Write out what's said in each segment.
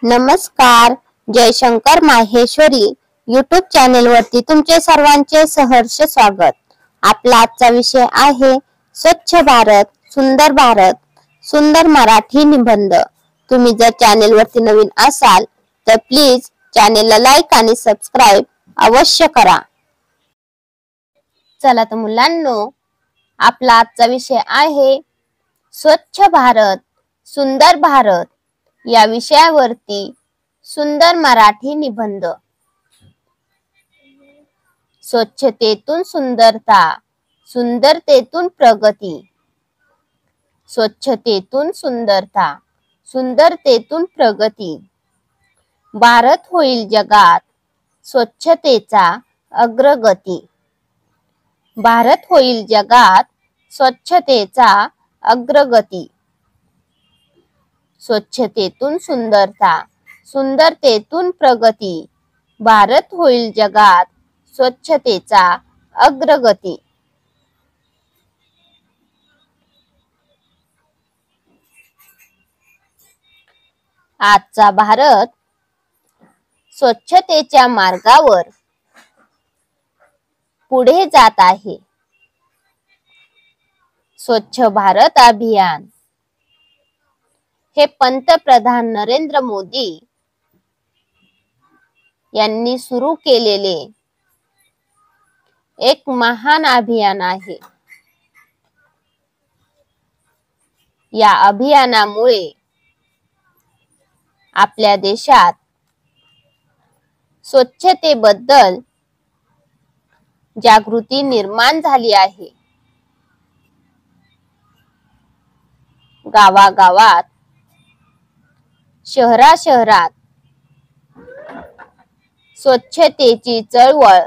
नमस्कार. Jaishankar Maheshwari YouTube channel वरती तुमचे सर्वांचे सहर्ष स्वागत. आपला आजचा विषय आहे स्वच्छ भारत सुंदर भारत सुंदर मराठी निबंध. तुम्ही जर चॅनेल वरती नवीन असाल तर प्लीज चॅनेलला लाईक आणि सबस्क्राईब अवश्य करा. चला तर मुलांनो, आपला आजचा विषय आहे स्वच्छ भारत सुंदर भारत या विषयावरती सुंदर मराठी निबंध. स्वच्छतेतून सुंदरता, सुंदरतेतून प्रगती. स्वच्छतेतून सुंदरता, सुंदरतेतून प्रगती. भारत होईल जगात स्वच्छतेचा अग्रगती. भारत होईल जगात स्वच्छतेचा अग्रगती. स्वच्छतेतून सुंदरता, सुंदरतेतून प्रगती. भारत होईल जगात स्वच्छतेचा अग्रगती. आजचा भारत स्वच्छतेच्या मार्गावर पुढे जात आहे. स्वच्छ भारत अभियान हे पंतप्रधान नरेंद्र मोदी यांनी सुरू केलेले एक महान अभियान आहे. या अभियानामुळे आपल्या देशात स्वच्छतेबद्दल जागृती निर्माण झाली आहे. गावागावात, शहराशहरात स्वच्छतेची चळवळ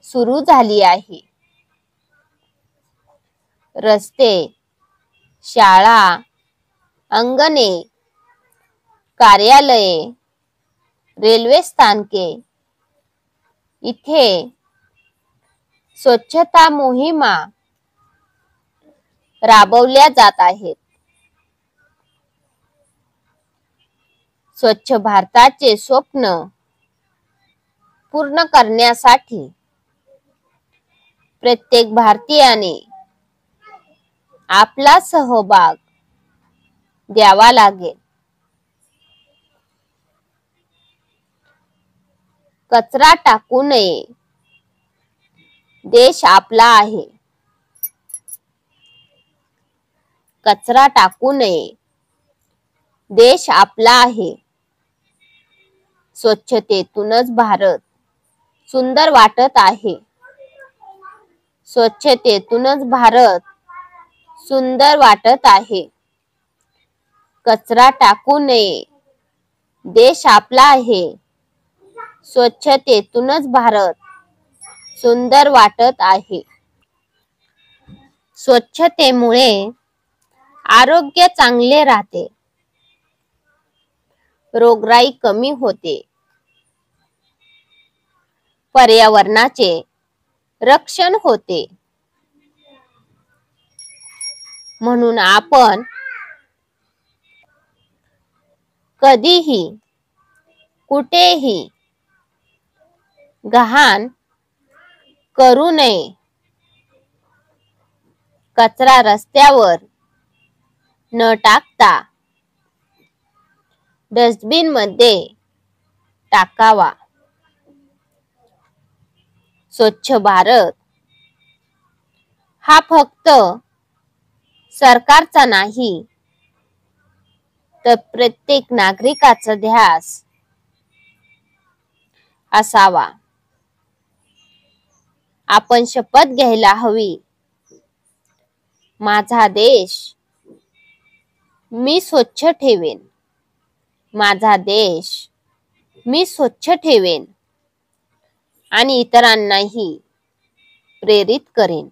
सुरू झाली आहे. रस्ते, शाळा, अंगणे, कार्यालये, रेल्वे स्थानके इथे स्वच्छता मोहिमा राबवल्या जात आहेत. स्वच्छ भारताचे स्वप्न पूर्ण करण्यासाठी प्रत्येक भारतीयाने आपला सहभाग द्यावा लागेल. कचरा टाकू नये. देश आपला आहे. कचरा टाकू नये. देश आपला आहे. स्वच्छतेतूनच भारत सुंदर वाटत आहे. स्वच्छतेतूनच भारत सुंदर वाटत आहे. कचरा टाकू नये. देश आपला आहे. स्वच्छतेतूनच भारत सुंदर वाटत आहे. स्वच्छतेमुळे आरोग्य चांगले राहते. रोगराई कमी होते. पर्यावरणाचे रक्षण होते. म्हणून आपण कधीही कुठेही घाण करू नये. कचरा रस्त्यावर न टाकता डस्टबिन मध्ये टाकावा. स्वच्छ भारत हा फक्त सरकारचा नाही तर प्रत्येक नागरिकाचा ध्यास असावा. आपण शपथ घ्यायला हवी. माझा देश मी स्वच्छ ठेवेन. माझा देश मी स्वच्छ ठेवेन आणि इतरांनाही प्रेरित करेन.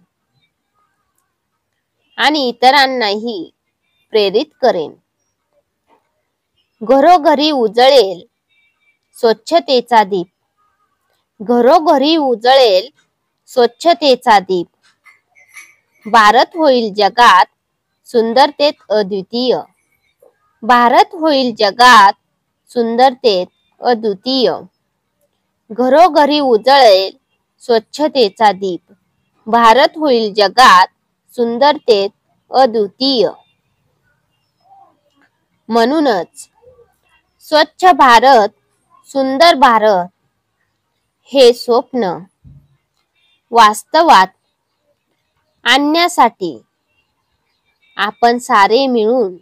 आणि इतरांनाही प्रेरित करेन. घरोघरी उजळेल स्वच्छतेचा दीप. घरोघरी उजळेल स्वच्छतेचा दीप. भारत होईल जगात सुंदरतेत अद्वितीय. भारत होईल जगात सुंदरतेत अद्वितीय. घरोघरी उजळेल स्वच्छतेचा दीप. भारत होईल जगात सुंदरतेत अद्वितीय. म्हणूनच स्वच्छ भारत सुंदर भारत हे स्वप्न वास्तवात आणण्यासाठी आपण सारे मिळून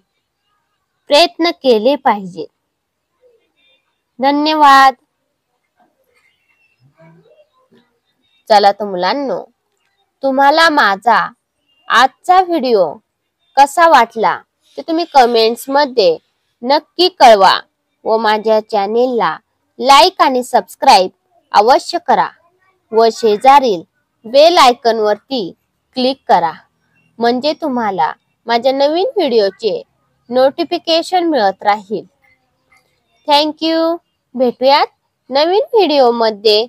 प्रयत्न केले पाहिजे. धन्यवाद. चला तर मुलांनो, तुम्हाला माझा आजचा व्हिडिओ कसा वाटला ते तुम्ही कमेंट्स मध्ये नक्की कळवा व माझ्या चॅनेलला लाईक आणि सबस्क्राईब अवश्य करा व शेजारील बेल आयकॉन वरती क्लिक करा, म्हणजे तुम्हाला माझ्या नवीन व्हिडिओचे नोटिफिकेशन मिळत राहील. Thank you. भेटूयात नवीन व्हिडिओ मध्ये.